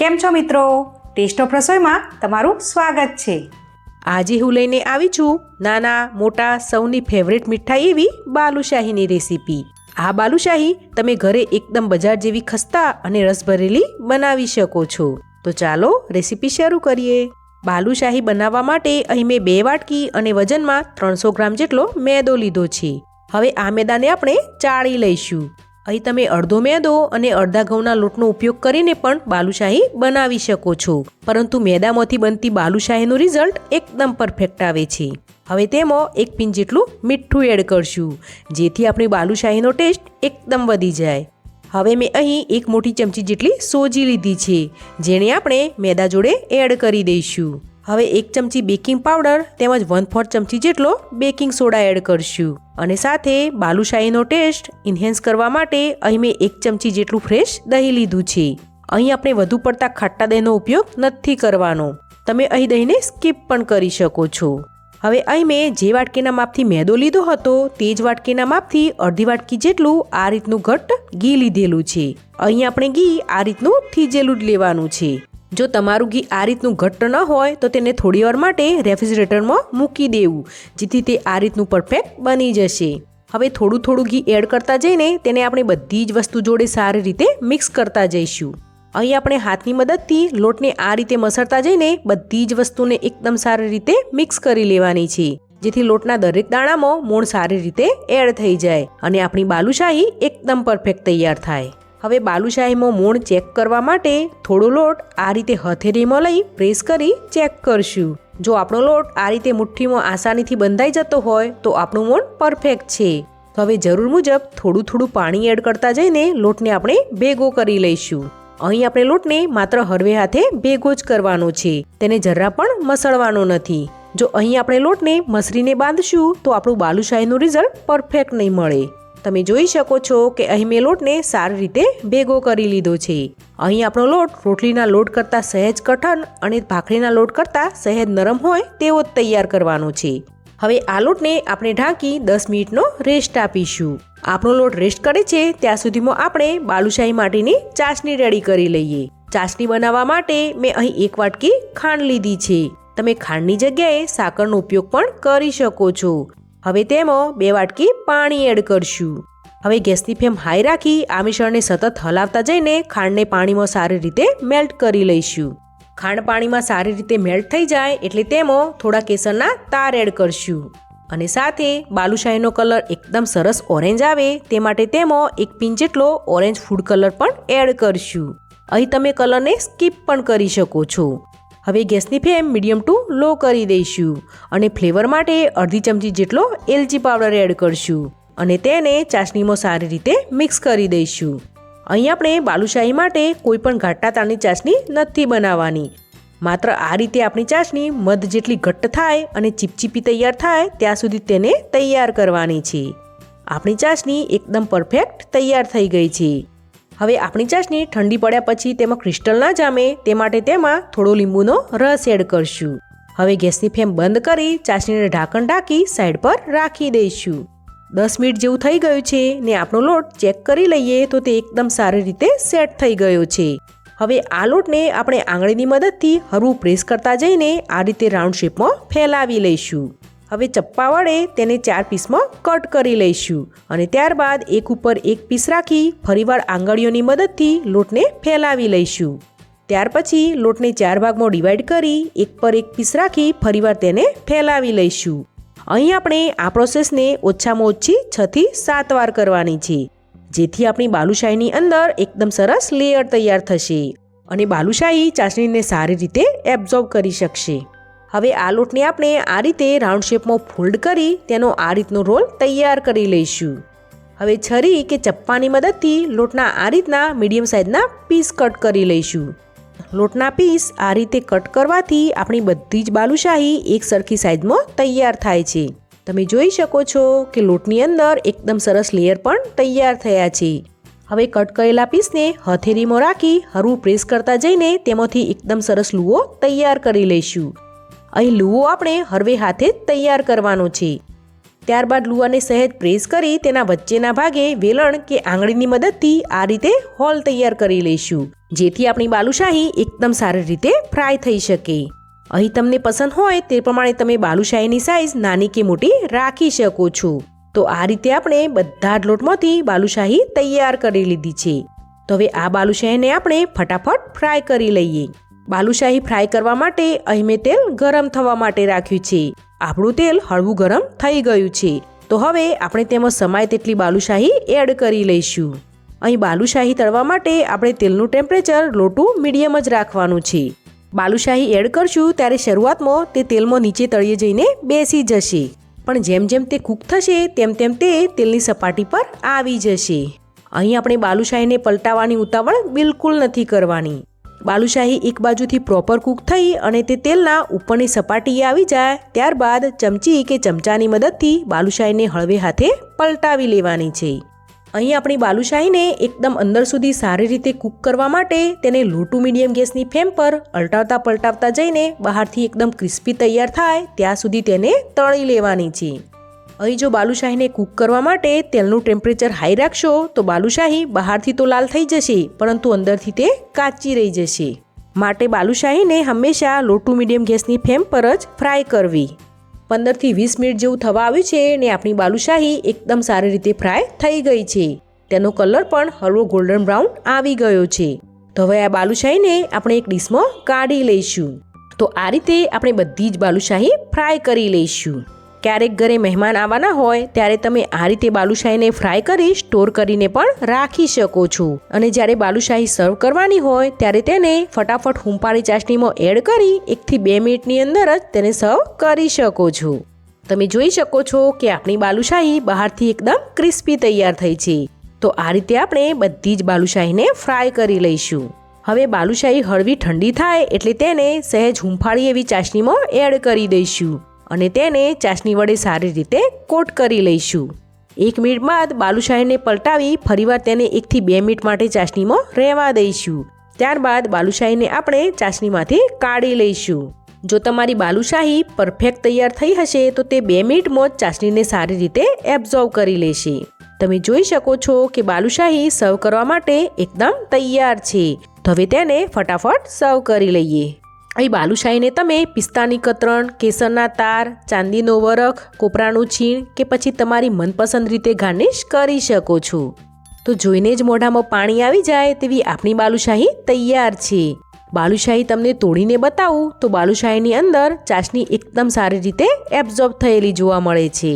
કેમ છો મિત્રો? ટેસ્ટ ઓફ રસોઈમાં તમારું સ્વાગત છે। આજે હું લઈને આવી છું નાના મોટા સૌની ફેવરેટ મીઠાઈ એવી બાલુશાહીની રેસીપી। આ બાલુશાહી તમે ઘરે એકદમ બજાર જેવી ખસ્તા અને રસભરેલી બનાવી શકો છો। તો ચાલો રેસીપી શરૂ કરીએ। બાલુશાહી બનાવવા માટે અહીં મેં 2 વાટકી અને વજનમાં 300 ગ્રામ જેટલો મેદો લીધો છે। હવે આ મેદાને આપણે ચાળી લઈશું। અહીં તમે અડધો મેદો અને અડધા ઘઉંના લોટનો ઉપયોગ કરીને પણ બાલુશાહી બનાવી શકો છો, પરંતુ મેદામાંથી બનતી બાલુશાહીનું રિઝલ્ટ એકદમ પરફેક્ટ આવે છે। હવે તેમાં 1 પિંચ જેટલું મીઠું એડ કરશું, જેથી આપણી બાલુશાહીનો ટેસ્ટ એકદમ વધી જાય। હવે મેં અહીં 1 મોટી ચમચી જેટલી સોજી લીધી છે, જેને આપણે મેદા જોડે એડ કરી દઈશું। હવે 1 ચમચી બેકિંગ પાવડર તેમજ 1/4 ચમચી જેટલો બેકિંગ સોડા એડ કરશું અને સાથે બાલુશાહીનો ટેસ્ટ ઇન્હેન્સ કરવા માટે અહીં મેં 1 ચમચી જેટલું ફ્રેશ દહીં લીધું છે। અહીં આપણે વધુ પડતા ખાટા દહીંનો ઉપયોગ નથી કરવાનો, તમે અહીં દહીંને સ્કીપ પણ કરી શકો છો। હવે અહીં મેં જે વાટકીના માપથી મેદો લીધો હતો તે જ વાટકીના માપથી અડધી વાટકી જેટલું આ રીતનું ઘટ્ટ ઘી લીધેલું છે। અહીં આપણે ઘી આ રીતનું થીજેલું જ લેવાનું છે। જો તમારું ઘી આ રીતનું ઘટ્ટ ન હોય તો તેને થોડી વાર માટે રેફ્રિજરેટરમાં મૂકી દેવું, જેથી તે આ રીતનું પરફેક્ટ બની જશે। હવે થોડું થોડું ઘી એડ કરતા જઈને તેને આપણે બધી જ વસ્તુ જોડે સારી રીતે મિક્સ કરતા જઈશું। અહીં આપણે હાથની મદદથી લોટને આ રીતે મસળતા જઈને બધી જ વસ્તુને એકદમ સારી રીતે મિક્સ કરી લેવાની છે, જેથી લોટના દરેક દાણામાં મોણ સારી રીતે એડ થઈ જાય અને આપણી બાલુશાહી એકદમ પરફેક્ટ તૈયાર થાય। હવે બાલુશાહીમાં મોણ ચેક કરવા માટે થોડો લોટ આ રીતે હથેળીમાં લઈ પ્રેસ કરી ચેક કરશું। જો આપણો લોટ આ રીતે મુઠ્ઠીમાં આસાનીથી બંધાઈ જતો હોય તો આપણું મોણ પરફેક્ટ છે। તો હવે જરૂર મુજબ થોડું થોડું પાણી એડ કરતા જઈને લોટને આપણે ભેગો કરી લઈશું। અહીં આપણે લોટને માત્ર હળવે હાથે ભેગો જ કરવાનો છે, તેને જરા પણ મસળવાનો નથી। જો અહીં આપણે લોટને મસરીને બાંધશું તો આપણું બાલુશાહીનું રિઝલ્ટ પરફેક્ટ નહીં મળે। તમે જોઈ શકો છો કે અહીં મેં લોટને સારી રીતે ભેગો કરી લીધો છે। અહીં આપણો લોટ રોટલીના લોટ કરતાં સહેજ કઠણ અને ભાખરીના લોટ કરતાં સહેજ નરમ હોય તેવો જ તૈયાર કરવાનો છે। હવે આ લોટને આપણે ઢાંકી 10 મિનિટનો રેસ્ટ આપીશું। આપણો લોટ રેસ્ટ કરે છે ત્યાં સુધીમાં આપણે બાલુશાહી માટેની ચાસણી રેડી કરી લઈએ। ચાસણી બનાવવા માટે મેં અહીં 1 વાટકી ખાંડ લીધી છે, તમે ખાંડની જગ્યાએ સાકરનો ઉપયોગ પણ કરી શકો છો। હવે તેમાં 2 વાટકી પાણી એડ કરશું। હવે ગેસની ફ્લેમ હાઈ રાખી આ મિશ્રણને સતત હલાવતા જઈને ખાંડને પાણીમાં સારી રીતે મેલ્ટ કરી લઈશું। ખાંડ પાણીમાં સારી રીતે મેલ્ટ થઈ જાય એટલે તેમાં થોડા કેસરના તાર એડ કરશું અને સાથે બાલુશાહીનો કલર એકદમ સરસ ઓરેન્જ આવે તે માટે તેમાં 1 પિંચ જેટલો ઓરેન્જ ફૂડ કલર પણ એડ કરશું। અહીં તમે કલરને સ્કીપ પણ કરી શકો છો। હવે ગેસની ફ્લેમ મીડિયમ ટુ લો કરી દઈશું અને ફ્લેવર માટે અડધી ચમચી જેટલો એલચી પાવડર એડ કરશું અને તેને ચાસણીમાં સારી રીતે મિક્સ કરી દઈશું। અહીં આપણે બાલુશાહી માટે કોઈ પણ ઘાટા તારની ચાસણી નથી બનાવવાની, માત્ર આ રીતે આપણી ચાસણી મધ જેટલી ઘટ્ટ થાય અને ચીપચીપી તૈયાર થાય ત્યાં સુધી તેને તૈયાર કરવાની છે। આપણી ચાસણી એકદમ પરફેક્ટ તૈયાર થઈ ગઈ છે। હવે આપણી ચાસણી ઠંડી પડ્યા પછી તેમાં ક્રિસ્ટલ ના જામે તે માટે તેમાં થોડો લીંબુનો રસ એડ કરશું। હવે ગેસની ફ્લેમ બંધ કરી ચાસણીને ઢાંકણ ઢાંકી સાઈડ પર રાખી દઈશું। 10 મિનિટ જેવું થઈ ગયું છે ને આપણો લોટ ચેક કરી લઈએ તો તે એકદમ સારી રીતે સેટ થઈ ગયો છે। હવે આ લોટને આપણે આંગળીની મદદથી હળવું પ્રેસ કરતા જઈને આ રીતે રાઉન્ડ શેપમાં ફેલાવી લઈશું। હવે ચપ્પા વડે તેને 4 પીસમાં કટ કરી લઈશું અને ત્યારબાદ એક ઉપર એક પીસ રાખી ફરીવાર આંગળીઓની મદદથી લોટને ફેલાવી લઈશું। ત્યાર પછી લોટને 4 ભાગમાં ડિવાઈડ કરી એક પર એક પીસ રાખી ફરીવાર તેને ફેલાવી લઈશું। અહીં આપણે આ પ્રોસેસને ઓછામાં ઓછી 6 થી 7 વાર કરવાની છે, જેથી આપણી બાલુશાહીની અંદર એકદમ સરસ લેયર તૈયાર થશે અને બાલુશાહી ચાસણીને સારી રીતે એબ્ઝોર્બ કરી શકશે। હવે આ લોટને આપણે આ રીતે રાઉન્ડ શેપમાં ફોલ્ડ કરી તેનો આ રીતનો રોલ તૈયાર કરી લઈશું। હવે છરી કે ચપ્પાની મદદથી લોટના આ રીતના મીડિયમ સાઇઝના પીસ કટ કરી લઈશું। લોટના પીસ આ રીતે કટ કરવાથી આપણી બધી જ બાલુશાહી એક સરખી સાઇઝમાં તૈયાર થાય છે। તમે જોઈ શકો છો કે લોટની અંદર એકદમ સરસ લેયર પણ તૈયાર થયા છે। હવે કટ કરેલા પીસને હથેળીમાં રાખી હળવું પ્રેસ કરતા જઈને તેમાંથી એકદમ સરસ લુઓ તૈયાર કરી લઈશું। અહીં લુઓ આપણે હળવે હાથે જ તૈયાર કરવાનો છે। ત્યારબાદ લુઆને સહેજ પ્રેસ કરી તેના વચ્ચેના ભાગે વેલણ કે આંગળીની મદદથી આ રીતે હોલ તૈયાર કરી લઈશું, જેથી આપણી બાલુશાહી એકદમ સારી રીતે ફ્રાય થઈ શકે. અહીં તમને પસંદ હોય તે પ્રમાણે તમે બાલુશાહીની સાઇઝ નાની કે મોટી રાખી શકો છો. તો આ રીતે આપણે બધા જ લોટમાંથી બાલુશાહી તૈયાર કરી લીધી છે. તો હવે આ બાલુશાહીને આપણે ફટાફટ ફ્રાય કરી લઈએ. બાલુશાહી ફ્રાય કરવા માટે અહીં મેં તેલ ગરમ થવા માટે રાખ્યું છે. આપણું તેલ હળવું ગરમ થઈ ગયું છે. તો હવે આપણે તેમાં સમાય તેટલી બાલુશાહી એડ કરી લઈશું. અહીં બાલુશાહી તળવા માટે આપણે તેલનું ટેમ્પરેચર લો ટુ મીડિયમ જ રાખવાનું છે. બાલુશાહી એડ કરશું ત્યારે શરૂઆતમાં તે તેલમાં નીચે તળિયે જઈને બેસી જશે, પણ જેમ જેમ તે કૂક થશે તેમ તેમ તે તેલની સપાટી પર આવી જશે. અહીં આપણે બાલુશાહીને પલટાવવાની ઉતાવળ બિલકુલ નથી કરવાની. બાલુશાહી એક બાજુથી પ્રોપર કૂક થઈ અને તે તેલના ઉપરની સપાટીએ આવી જાય ત્યારબાદ ચમચી કે ચમચાની મદદથી બાલુશાહીને હળવે હાથે પલટાવી લેવાની છે. અહીં આપણી બાલુશાહીને એકદમ અંદર સુધી સારી રીતે કૂક કરવા માટે તેને લો ટુ મીડિયમ ગેસની ફ્લેમ પર અલટાવતા પલટાવતા જઈને બહારથી એકદમ ક્રિસ્પી તૈયાર થાય ત્યાં સુધી તેને તળી લેવાની છે. અહીં જો બાલુશાહીને કૂક કરવા માટે તેલનું ટેમ્પરેચર હાઈ રાખશો તો બાલુશાહી બહારથી તો લાલ થઈ જશે પરંતુ અંદરથી તે કાચી રહી જશે. માટે બાલુશાહીને હંમેશા લો ટુ મીડિયમ ગેસની ફ્લેમ પર જ ફ્રાય કરવી. 15 થી 20 મિનિટ જેવું થવા આવ્યું છે ને આપણી બાલુશાહી એકદમ સારી રીતે ફ્રાય થઈ ગઈ છે. તેનો કલર પણ હળવો ગોલ્ડન બ્રાઉન આવી ગયો છે. તો હવે આ બાલુશાહીને આપણે એક ડીશમાં કાઢી લઈશું. તો આ રીતે આપણે બધી જ બાલુશાહી ફ્રાય કરી લઈશું. ક્યારેક ઘરે મહેમાન આવવાના હોય ત્યારે તમે આ રીતે બાલુશાહીને ફ્રાય કરી સ્ટોર કરીને પણ રાખી શકો છો. અને જ્યારે બાલુશાહી સર્વ કરવાની હોય ત્યારે તેને ફટાફટ હુંફાળી ચાસણીમાં એડ કરી 1 થી 2 મિનિટની અંદર જ તેને સર્વ કરી શકો છો. તમે જોઈ શકો છો કે આપણી બાલુશાહી બહારથી એકદમ ક્રિસ્પી તૈયાર થઈ છે. તો આ રીતે આપણે બધી જ બાલુશાહીને ફ્રાય કરી લઈશું. હવે બાલુશાહી હળવી ઠંડી થાય એટલે તેને સહેજ હુંફાળી એવી ચાસણીમાં એડ કરી દઈશું અને તેને ચાસણી વડે સારી રીતે કોટ કરી લઈશું. 1 મિનિટ બાદ બાલુશાહીને પલટાવી ફરીવાર તેને 1 થી 2 મિનિટ માટે ચાસણીમાં રહેવા દઈશું. ત્યારબાદ બાલુશાહીને આપણે ચાસણીમાંથી કાઢી લઈશું. જો તમારી બાલુશાહી પરફેક્ટ તૈયાર થઈ હશે તો તે 2 મિનિટમાં જ ચાસણીને સારી રીતે એબ્ઝોર્બ કરી લેશે. તમે જોઈ શકો છો કે બાલુશાહી સર્વ કરવા માટે એકદમ તૈયાર છે. તો હવે તેને ફટાફટ સર્વ કરી લઈએ. અહીં બાલુશાહીને તમે પિસ્તાની કતરણ, કેસરના તાર, ચાંદીનો વરખ, કોપરાનું છીણ કે પછી તમારી મનપસંદ રીતે ગાર્નિશ કરી શકો છો. તો જોઈને જ મોઢામાં પાણી આવી જાય તેવી આપણી બાલુશાહી તૈયાર છે. બાલુશાહી તમને તોડીને બતાવું તો બાલુશાહીની અંદર ચાસણી એકદમ સારી રીતે એબ્ઝોર્બ થયેલી જોવા મળે છે.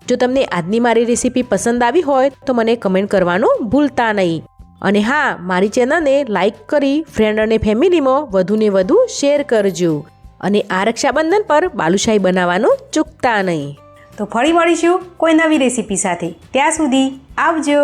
જો તમને આજની મારી રેસીપી પસંદ આવી હોય તો મને કમેન્ટ કરવાનું ભૂલતા નહીં. અને હા, મારી ચેનલને લાઈક કરી ફ્રેન્ડ અને ફેમિલીમાં વધુને વધુ શેર કરજો. અને આ રક્ષાબંધન પર બાલુશાહી બનાવવાનું ચૂકતા નહીં. તો ફરી મળીશું કોઈ નવી રેસીપી સાથે. ત્યાં સુધી આવજો.